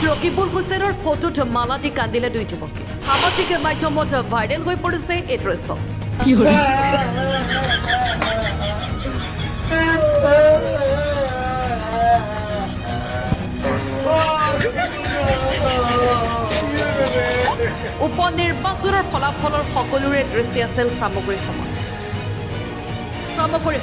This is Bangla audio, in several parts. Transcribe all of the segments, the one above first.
ৰকিবুল হুছেইনৰ ফটোত মালা দি কান্দিলে দুই যুৱকে সামাজিক মাধ্যমত ভাইৰেল হৈ পৰিছে এই দৃশ্য উপনিৰ্বাচনৰ ফলাফলৰ সকলোৰে দৃষ্টি আছিল সামগ্ৰী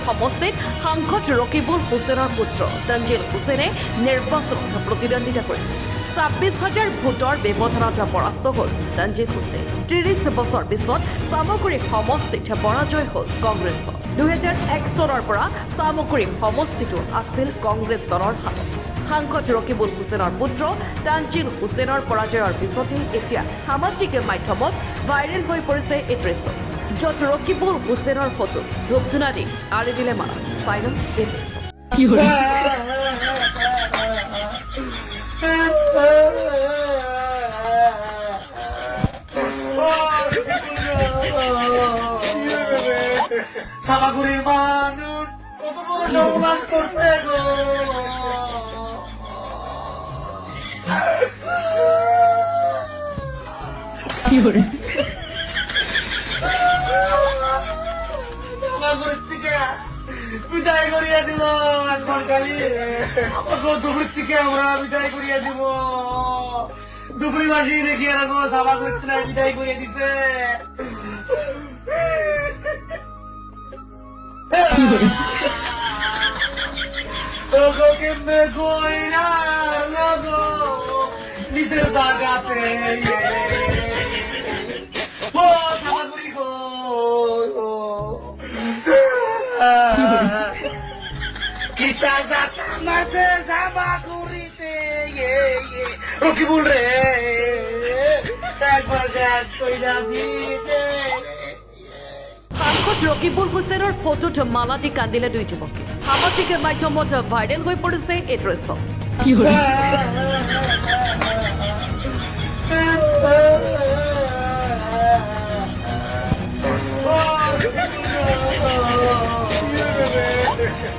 সমষ্টিত সাংসদ ৰকিবুল হুছেইনৰ পুত্ৰ তঞ্জিল হুছেইনে নিৰ্বাচনত প্ৰতিদ্বন্দ্বিতা কৰিছে ২৬,০০০ ভোটৰ ব্যৱধানত পৰাস্ত হ'ল তঞ্জিল হুছেইন ৩০ বছৰ পিছত সামগ্ৰী সমষ্টিত পৰাজয় হ'ল কংগ্ৰেছ দল ২০০১ চনৰ পৰা সামগ্ৰী সমষ্টিটো আছিল কংগ্ৰেছ দলৰ হাতত সাংসদ ৰকিবুল হুছেইনৰ পুত্ৰ তঞ্জিল হুছেইনৰ পৰাজয়ৰ পিছতেই এতিয়া সামাজিক মাধ্যমত ভাইৰেল হৈ পৰিছে এই দৃশ্য য'ত ৰকিবুল হুছেইনৰ ফটো ধূপ ধূনা দি আঁৰি দিলে মালা ফাইনেল এই দৃশ্য সামাগুড়ির মানুষ কত বড় সম্মান করছে গো সামাগুড়ির থেকে বিদায় করিয়া দিল এখন কালি দুপুরের থেকে আমরা বিদায় করিয়া দিব দুপুরি মাসি দেখিয়ে রাখো সামাগুড়ির থেকে বিদায় করিয়া দিছে কেমনে কই না লগো নিজের জায়গাতে ও সামাগুড়ি গো কিতা যাতা মাঝে সামাগুড়িতে রকিবুল রে একবার দেখ কইরা দিতে সাংসদ ৰকিবুল হুছেইনৰ ফটোত মালা দি কান্দিলে দুই যুৱকে সামাজিক মাধ্যমত ভাইৰেল হৈ পৰিছে এই দৃশ্য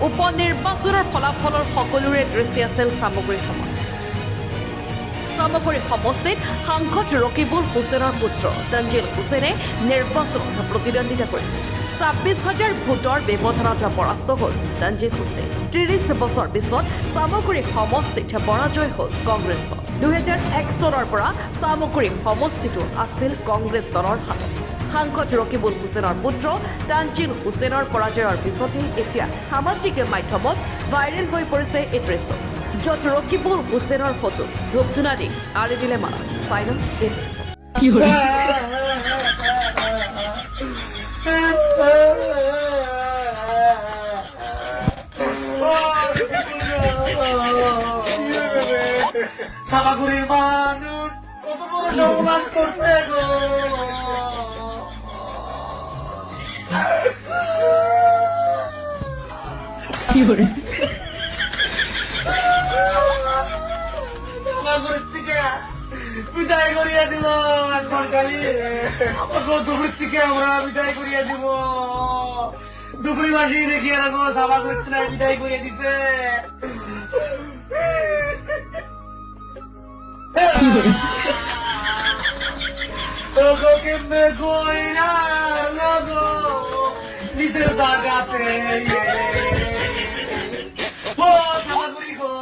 উপনিৰ্বাচনৰ ফলাফলৰ সকলোৰে দৃষ্টি আছিল সামগ্ৰী সমষ্টিত সাংসদ ৰকিবুল হুছেইনৰ পুত্ৰ তঞ্জিল হুছেইনে নিৰ্বাচনত প্ৰতিদ্বন্দ্বিতা কৰিছে ২৬,০০০ ভোটৰ ব্যৱধানত পৰাস্ত হ'ল তঞ্জিল হুছেইন ৩০ বছৰ পিছত সামগ্ৰী সমষ্টিত পৰাজয় হ'ল কংগ্ৰেছ দল ২০০১ চনৰ পৰা সামগ্ৰী সমষ্টিটো আছিল কংগ্ৰেছ দলৰ হাতত সাংসদ ৰকিবুল হুছেইনৰ পুত্ৰ তঞ্জিল হুছেইনৰ পৰাজয়ৰ পিছতেই এতিয়া সামাজিক মাধ্যমত ভাইৰেল হৈ পৰিছে এই দৃশ্য য'ত ৰকিবুল হুছেইনৰ ফটো ধূপ ধূনা দি আঁৰি দিলে মালা ফাইনেল এই দৃশ্য সামাগুড়ির মানুষ কত বড় সম্মান করছে গো সামাগুড়ির থেকে বিদায় করিয়া দিল এখন কালি দুপুরের থেকে আমরা বিদায় করিয়া দিব দুপুরি মাসি দেখিয়ে রাখো সামাগুড়ির থেকে বিদায় করিয়া দিছে কেমনে কই না লগো নিজের জায়গাতে ও সামাগুড়ি গো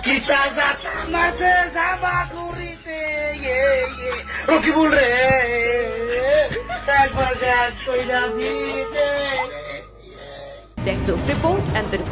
কিতা যাতা মাঝে সামাগুড়িতে রকিবুল রে একবার দেখ কইরা দিতে Next report and then